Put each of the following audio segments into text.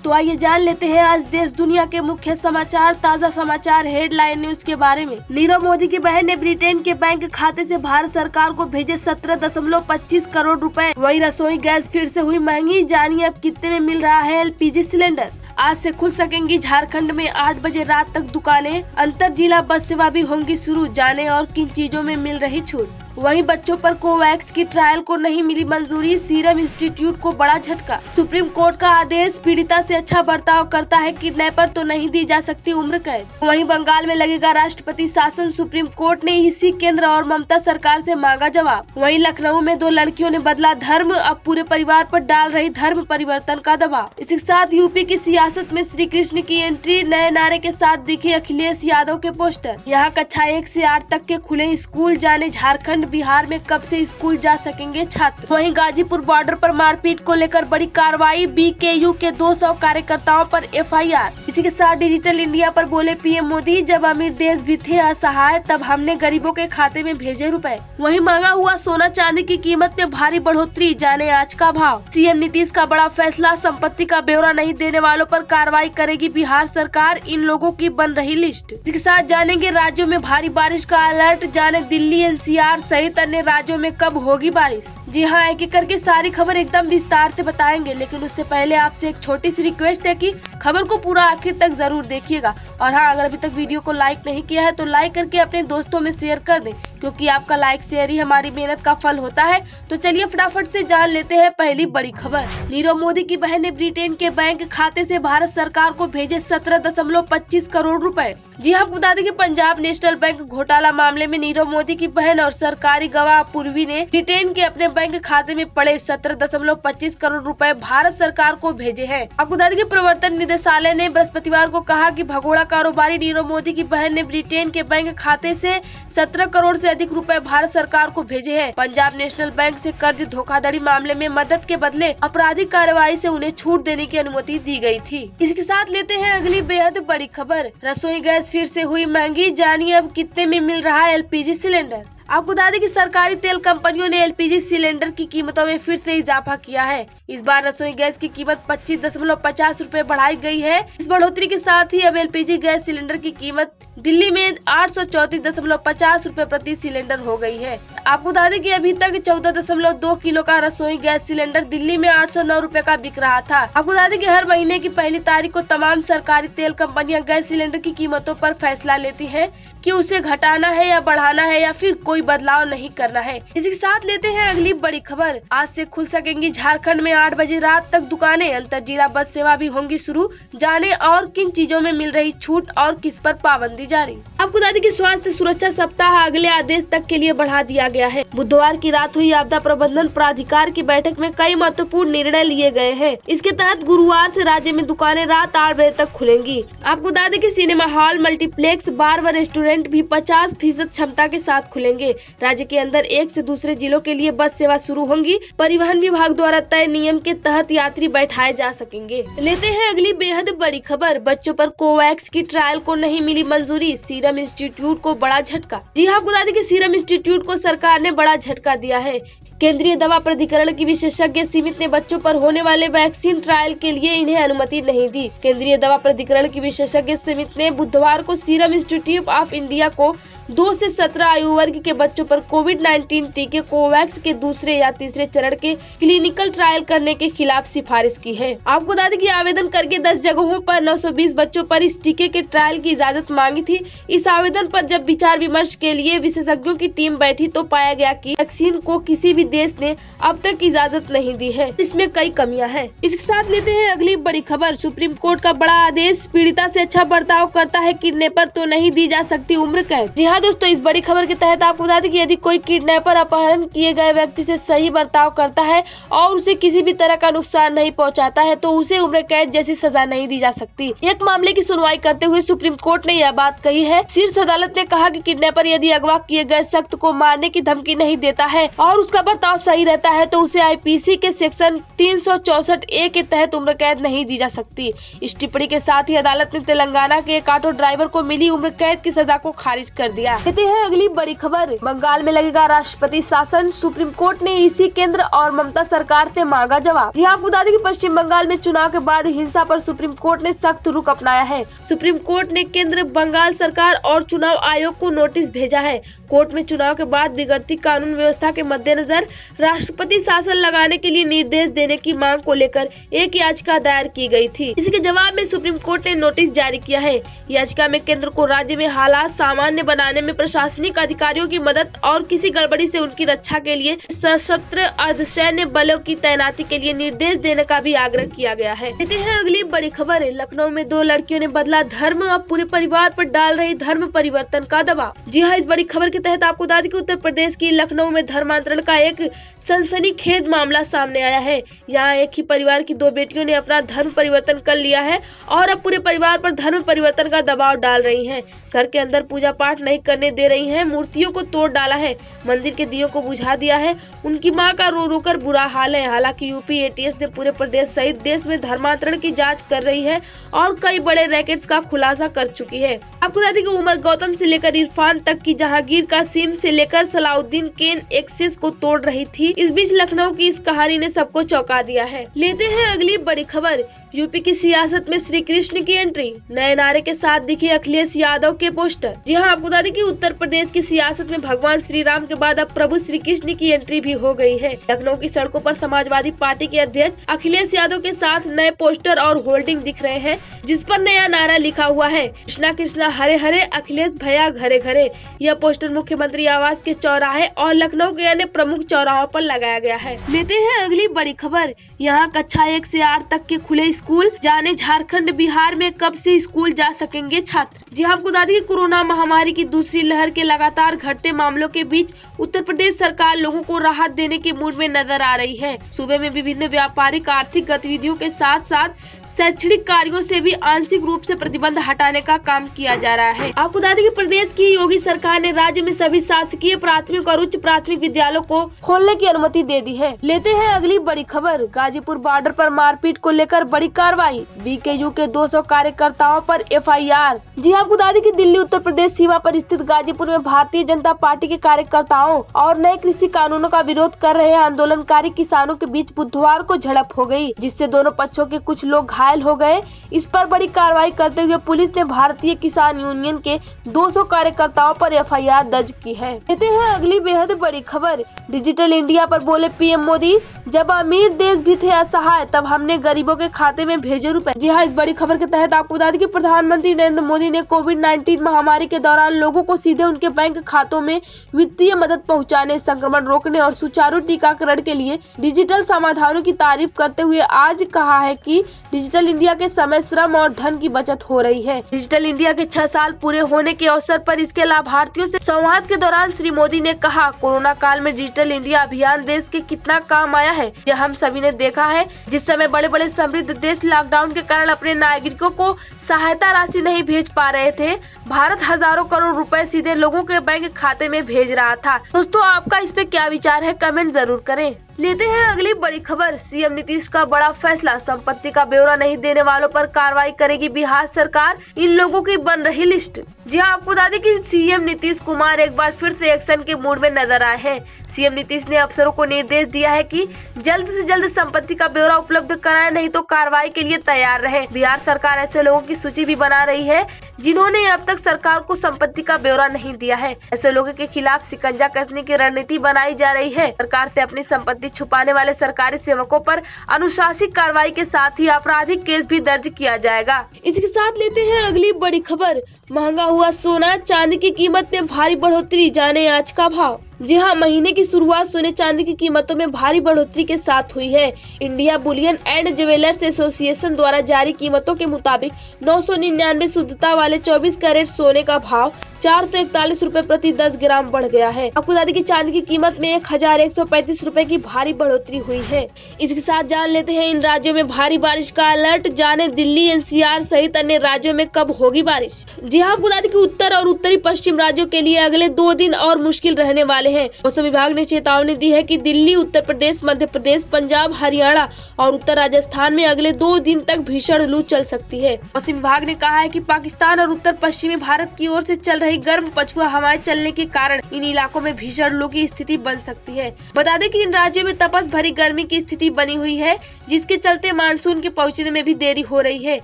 तो आइए जान लेते हैं आज देश दुनिया के मुख्य समाचार, ताज़ा समाचार हेडलाइन न्यूज के बारे में। नीरव मोदी की बहन ने ब्रिटेन के बैंक खाते से भारत सरकार को भेजे 17.25 करोड़ रुपए। वहीं रसोई गैस फिर से हुई महंगी, जानिए अब कितने में मिल रहा है एलपीजी सिलेंडर। आज से खुल सकेंगी झारखंड में 8 बजे रात तक दुकानें, अंतर जिला बस सेवा भी होंगी शुरू, जाने और किन चीजों में मिल रही छूट। वहीं बच्चों पर कोवैक्स की ट्रायल को नहीं मिली मंजूरी, सीरम इंस्टीट्यूट को बड़ा झटका। सुप्रीम कोर्ट का आदेश, पीड़िता से अच्छा बर्ताव करता है किडनैपर तो नहीं दी जा सकती उम्र कैद। वहीं बंगाल में लगेगा राष्ट्रपति शासन, सुप्रीम कोर्ट ने इसी केंद्र और ममता सरकार से मांगा जवाब। वहीं लखनऊ में 2 लड़कियों ने बदला धर्म, अब पूरे परिवार पर डाल रही धर्म परिवर्तन का दबाव। इसी के साथ यूपी की सियासत में श्री कृष्ण की एंट्री, नए नारे के साथ दिखे अखिलेश यादव के पोस्टर। यहाँ कक्षा 1 से 8 तक के खुले स्कूल, जाने झारखंड बिहार में कब से स्कूल जा सकेंगे छात्र। वहीं गाजीपुर बॉर्डर पर मारपीट को लेकर बड़ी कार्रवाई, बीकेयू के 200 कार्यकर्ताओं पर एफआईआर। इसी के साथ डिजिटल इंडिया पर बोले पीएम मोदी, जब अमीर देश भी थे असहाय तब हमने गरीबों के खाते में भेजे रुपए। वहीं मांगा हुआ सोना चांदी की कीमत में भारी बढ़ोतरी, जाने आज का भाव। सीएम नीतीश का बड़ा फैसला, संपत्ति का ब्यौरा नहीं देने वालों पर कार्रवाई करेगी बिहार सरकार, इन लोगों की बन रही लिस्ट। इसके साथ जानेंगे राज्यों में भारी बारिश का अलर्ट, जाने दिल्ली एनसीआर सहित अन्य राज्यों में कब होगी बारिश। जी हाँ, एक एक करके सारी खबर एकदम विस्तार से बताएंगे, लेकिन उससे पहले आपसे एक छोटी सी रिक्वेस्ट है कि खबर को पूरा आखिर तक जरूर देखिएगा। और हाँ, अगर अभी तक वीडियो को लाइक नहीं किया है तो लाइक करके अपने दोस्तों में शेयर कर दें, क्योंकि आपका लाइक शेयर ही हमारी मेहनत का फल होता है। तो चलिए फटाफट से जान लेते हैं पहली बड़ी खबर। नीरव मोदी की बहन ने ब्रिटेन के बैंक खाते से भारत सरकार को भेजे 17.25 करोड़ रुपए। जी हाँ, बता दें कि पंजाब नेशनल बैंक घोटाला मामले में नीरव मोदी की बहन और सरकारी गवाह पूर्वी ने ब्रिटेन के अपने बैंक खाते में पड़े 17.25 करोड़ रुपए भारत सरकार को भेजे हैं। आपको बता दें कि प्रवर्तन निदेशालय ने बृहस्पतिवार को कहा कि भगोड़ा कारोबारी नीरव मोदी की बहन ने ब्रिटेन के बैंक खाते से 17 करोड़ से अधिक रुपए भारत सरकार को भेजे हैं। पंजाब नेशनल बैंक से कर्ज धोखाधड़ी मामले में मदद के बदले आपराधिक कार्रवाई से उन्हें छूट देने की अनुमति दी गई थी। इसके साथ लेते हैं अगली बेहद बड़ी खबर। रसोई गैस फिर से हुई महंगी, जानिए अब कितने में मिल रहा है एलपीजी सिलेंडर। आपको बता दें कि सरकारी तेल कंपनियों ने एलपीजी सिलेंडर की कीमतों में फिर से इजाफा किया है। इस बार रसोई गैस की कीमत 25.50 रुपए बढ़ाई गई है। इस बढ़ोतरी के साथ ही अब एलपीजी गैस सिलेंडर की कीमत दिल्ली में 834.50 रुपए प्रति सिलेंडर हो गई है। आपको बता दें कि अभी तक 14.2 किलो का रसोई गैस सिलेंडर दिल्ली में 809 रुपए का बिक रहा था। आपको बता दें कि हर महीने की पहली तारीख को तमाम सरकारी तेल कंपनियां गैस सिलेंडर की कीमतों पर फैसला लेती हैं कि उसे घटाना है या बढ़ाना है या फिर कोई बदलाव नहीं करना है। इसी के साथ लेते हैं अगली बड़ी खबर। आज से खुल सकेंगी झारखंड में 8 बजे रात तक दुकानें, अंतर जिला बस सेवा भी होंगी शुरू, जाने और किन चीजों में मिल रही छूट और किस पर पाबंदी जारी। आपको बता दें कि स्वास्थ्य सुरक्षा सप्ताह अगले आदेश तक के लिए बढ़ा दिया गया है। बुधवार की रात हुई आपदा प्रबंधन प्राधिकार की बैठक में कई महत्वपूर्ण निर्णय लिए गए हैं। इसके तहत गुरुवार से राज्य में दुकानें रात 8 बजे तक खुलेंगी। आपको बता दें कि सिनेमा हॉल, मल्टीप्लेक्स, बार व रेस्टोरेंट भी 50% क्षमता के साथ खुलेंगे। राज्य के अंदर एक से दूसरे जिलों के लिए बस सेवा शुरू होंगी। परिवहन विभाग द्वारा तय नियम के तहत यात्री बैठाए जा सकेंगे। लेते हैं अगली बेहद बड़ी खबर। बच्चों पर कोवैक्स की ट्रायल को नहीं मिली मंजूरी, सीरम इंस्टीट्यूट को बड़ा झटका। जी हाँ, बता दें कि सीरम इंस्टीट्यूट को सरकार ने बड़ा झटका दिया है। केंद्रीय दवा प्राधिकरण की विशेषज्ञ समिति ने बच्चों पर होने वाले वैक्सीन ट्रायल के लिए इन्हें अनुमति नहीं दी। केंद्रीय दवा प्राधिकरण की विशेषज्ञ समिति ने बुधवार को सीरम इंस्टीट्यूट ऑफ इंडिया को 2 से 17 आयु वर्ग के बच्चों पर कोविड-19 टीके कोवैक्स के दूसरे या तीसरे चरण के क्लिनिकल ट्रायल करने के खिलाफ सिफारिश की है। आपको बता दें कि आवेदन करके 10 जगहों पर 920 बच्चों पर इस टीके के ट्रायल की इजाजत मांगी थी। इस आवेदन पर जब विचार विमर्श के लिए विशेषज्ञों की टीम बैठी तो पाया गया कि वैक्सीन को किसी भी देश ने अब तक इजाजत नहीं दी है, इसमें कई कमियां हैं। इसके साथ लेते हैं अगली बड़ी खबर। सुप्रीम कोर्ट का बड़ा आदेश, पीड़िता से अच्छा बर्ताव करता है किडनैपर तो नहीं दी जा सकती उम्र कैद। जी हाँ दोस्तों, इस बड़ी खबर के तहत आपको बता दें कि यदि कोई किडनैपर अपहरण किए गए व्यक्ति से सही बर्ताव करता है और उसे किसी भी तरह का नुकसान नहीं पहुँचाता है तो उसे उम्र कैद जैसी सजा नहीं दी जा सकती। एक मामले की सुनवाई करते हुए सुप्रीम कोर्ट ने यह बात कही है। शीर्ष अदालत ने कहा कि किडनैपर यदि अगवा किए गए शख्स को मारने की धमकी नहीं देता है और उसका बर्ताव सही रहता है तो उसे आईपीसी के सेक्शन 364A के तहत उम्र कैद नहीं दी जा सकती। इस टिप्पणी के साथ ही अदालत ने तेलंगाना के एक ऑटो ड्राइवर को मिली उम्र कैद की सजा को खारिज कर दिया। कहते हैं अगली बड़ी खबर, बंगाल में लगेगा राष्ट्रपति शासन, सुप्रीम कोर्ट ने ईसी केंद्र और ममता सरकार से मांगा जवाब। जी आपको बता दें कि पश्चिम बंगाल में चुनाव के बाद हिंसा पर सुप्रीम कोर्ट ने सख्त रुख अपनाया है। सुप्रीम कोर्ट ने केंद्र, बंगाल सरकार और चुनाव आयोग को नोटिस भेजा है। कोर्ट में चुनाव के बाद बिगड़ती कानून व्यवस्था के मद्देनजर राष्ट्रपति शासन लगाने के लिए निर्देश देने की मांग को लेकर एक याचिका दायर की गई थी। इसी के जवाब में सुप्रीम कोर्ट ने नोटिस जारी किया है। याचिका में केंद्र को राज्य में हालात सामान्य बनाने में प्रशासनिक अधिकारियों की मदद और किसी गड़बड़ी से उनकी रक्षा के लिए सशस्त्र अर्धसैन्य बलों की तैनाती के लिए निर्देश देने का भी आग्रह किया गया है। कहते हैं अगली बड़ी खबर, लखनऊ में 2 लड़कियों ने बदला धर्म, अब पूरे परिवार पर डाल रही धर्म परिवर्तन का दबाव। जी हाँ, इस बड़ी खबर के तहत आपको बता दें कि उत्तर प्रदेश की लखनऊ में धर्मांतरण का एक सनसनीखेज मामला सामने आया है। यहाँ एक ही परिवार की 2 बेटियों ने अपना धर्म परिवर्तन कर लिया है और अब पूरे परिवार पर धर्म परिवर्तन का दबाव डाल रही हैं। घर के अंदर पूजा पाठ नहीं करने दे रही हैं, मूर्तियों को तोड़ डाला है, मंदिर के दियों को बुझा दिया है। उनकी मां का रो रो कर बुरा हाल है। हालांकि यूपी एटीएस ने पूरे प्रदेश सहित देश में धर्मांतरण की जांच कर रही है और कई बड़े रैकेट्स का खुलासा कर चुकी है। आपको बता दें कि उमर गौतम से लेकर इरफान तक की जहांगीर कासिम से लेकर सलाउद्दीन केन एक्सेस को तोड़ रही थी। इस बीच लखनऊ की इस कहानी ने सबको चौंका दिया है। लेते हैं अगली बड़ी खबर, यूपी की सियासत में श्री कृष्ण की एंट्री, नए नारे के साथ दिखे अखिलेश यादव के पोस्टर। जी हाँ, आपको बता दें कि उत्तर प्रदेश की सियासत में भगवान श्री राम के बाद अब प्रभु श्री कृष्ण की एंट्री भी हो गई है। लखनऊ की सड़कों पर समाजवादी पार्टी के अध्यक्ष अखिलेश यादव के साथ नए पोस्टर और होर्डिंग दिख रहे हैं, जिस पर नया नारा लिखा हुआ है, कृष्णा कृष्णा हरे हरे, अखिलेश भैया घरे घरे। यह पोस्टर मुख्यमंत्री आवास के चौराहे और लखनऊ के अन्य प्रमुख चौराहों पर लगाया गया है। लेते हैं अगली बड़ी खबर, यहाँ कक्षा 1 से 8 तक के खुले स्कूल, जाने झारखंड बिहार में कब से स्कूल जा सकेंगे छात्र। जी हाँ, आपको बता दें कि कोरोना महामारी की दूसरी लहर के लगातार घटते मामलों के बीच उत्तर प्रदेश सरकार लोगों को राहत देने के मूड में नजर आ रही है। सूबे में विभिन्न व्यापारिक आर्थिक गतिविधियों के साथ साथ शैक्षणिक कार्यों से भी आंशिक रूप से प्रतिबंध हटाने का काम किया जा रहा है। आपको बता दें कि प्रदेश की योगी सरकार ने राज्य में सभी शासकीय प्राथमिक और उच्च प्राथमिक विद्यालयों को खोलने की अनुमति दे दी है। लेते हैं अगली बड़ी खबर, गाजीपुर बॉर्डर पर मारपीट को लेकर बड़ी कार्रवाई, बीकेयू के 200 कार्यकर्ताओं पर एफआईआर। जी आपको बता दें कि दिल्ली उत्तर प्रदेश सीमा पर स्थित गाजीपुर में भारतीय जनता पार्टी के कार्यकर्ताओं और नए कृषि कानूनों का विरोध कर रहे आंदोलनकारी किसानों के बीच बुधवार को झड़प हो गई, जिससे दोनों पक्षों के कुछ लोग घायल हो गए। इस पर बड़ी कार्रवाई करते हुए पुलिस ने भारतीय किसान यूनियन के 200 कार्यकर्ताओं पर एफआईआर दर्ज की है। कहते हैं अगली बेहद बड़ी खबर, डिजिटल इंडिया पर बोले पीएम मोदी, जब अमीर देश भी थे असहाय तब हमने गरीबों के खाते में भेजे रुपए। जी हाँ, इस बड़ी खबर के तहत आपको बता दें कि प्रधानमंत्री नरेंद्र मोदी ने कोविड-19 महामारी के दौरान लोगों को सीधे उनके बैंक खातों में वित्तीय मदद पहुंचाने, संक्रमण रोकने और सुचारू टीकाकरण के लिए डिजिटल समाधानों की तारीफ करते हुए आज कहा है कि डिजिटल इंडिया के समय, श्रम और धन की बचत हो रही है। डिजिटल इंडिया के 6 साल पूरे होने के अवसर पर इसके लाभार्थियों से संवाद के दौरान श्री मोदी ने कहा, कोरोना काल में डिजिटल इंडिया अभियान देश के कितना काम आया है यह हम सभी ने देखा है। जिस समय बड़े बड़े समृद्ध देश लॉकडाउन के कारण अपने नागरिकों को सहायता राशि नहीं भेज पा रहे थे, भारत हजारों करोड़ रुपए सीधे लोगों के बैंक खाते में भेज रहा था। दोस्तों, आपका इस पे क्या विचार है, कमेंट जरूर करें। लेते हैं अगली बड़ी खबर, सीएम नीतीश का बड़ा फैसला, संपत्ति का ब्यौरा नहीं देने वालों पर कार्रवाई करेगी बिहार सरकार, इन लोगों की बन रही लिस्ट। जी हाँ, आपको बता दें कि सीएम नीतीश कुमार एक बार फिर से एक्शन के मूड में नजर आए हैं। सीएम नीतीश ने अफसरों को निर्देश दिया है कि जल्द से जल्द संपत्ति का ब्यौरा उपलब्ध कराएं, नहीं तो कार्रवाई के लिए तैयार रहे। बिहार सरकार ऐसे लोगों की सूची भी बना रही है जिन्होंने अब तक सरकार को संपत्ति का ब्यौरा नहीं दिया है। ऐसे लोगों के खिलाफ शिकंजा कसने की रणनीति बनाई जा रही है। सरकार से अपनी संपत्ति छुपाने वाले सरकारी सेवकों पर अनुशासित कार्रवाई के साथ ही आपराधिक केस भी दर्ज किया जाएगा। इसके साथ लेते हैं अगली बड़ी खबर, महंगा हुआ सोना चांदी की कीमत में भारी बढ़ोतरी, जाने आज का भाव। जी हाँ, महीने की शुरुआत सोने चांदी की कीमतों में भारी बढ़ोतरी के साथ हुई है। India Boolean and jewellers association द्वारा जारी कीमतों के मुताबिक 999 शुद्धता वाले 24 कैरेट सोने का भाव 441 रुपए प्रति 10 ग्राम बढ़ गया है। आपको बता दें कि चांदी की कीमत में 1135 रुपए की भारी बढ़ोतरी हुई है। इसके साथ जान लेते हैं इन राज्यों में भारी बारिश का अलर्ट, जाने दिल्ली, एनसीआर सहित अन्य राज्यों में कब होगी बारिश। जी हाँ, आपको बता दें कि उत्तर और उत्तरी पश्चिम राज्यों के लिए अगले 2 दिन और मुश्किल रहने वाले वाले हैं। मौसम विभाग ने चेतावनी दी है कि दिल्ली, उत्तर प्रदेश, मध्य प्रदेश, पंजाब, हरियाणा और उत्तर राजस्थान में अगले 2 दिन तक भीषण लू चल सकती है। मौसम विभाग ने कहा है कि पाकिस्तान और उत्तर पश्चिमी भारत की ओर से चल रही गर्म पछुआ हवाएं चलने के कारण इन इलाकों में भीषण लू की स्थिति बन सकती है। बता दें कि इन राज्यों में तपश भरी गर्मी की स्थिति बनी हुई है, जिसके चलते मानसून के पहुंचने में भी देरी हो रही है।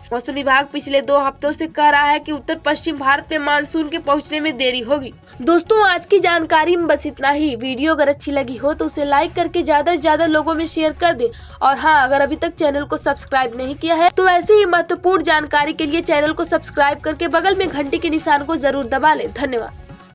मौसम विभाग पिछले 2 हफ्तों से कह रहा है कि उत्तर पश्चिम भारत में मानसून के पहुंचने में देरी होगी। दोस्तों, आज की जानकारी में बस इतना ही। वीडियो अगर अच्छी लगी हो तो उसे लाइक करके ज्यादा से ज्यादा लोगों में शेयर कर दे। और हाँ, अगर अभी तक चैनल को सब्सक्राइब नहीं किया है तो ऐसे ही महत्वपूर्ण जानकारी के लिए चैनल को सब्सक्राइब करके बगल में घंटी के निशान को जरूर दबा लें। धन्यवाद।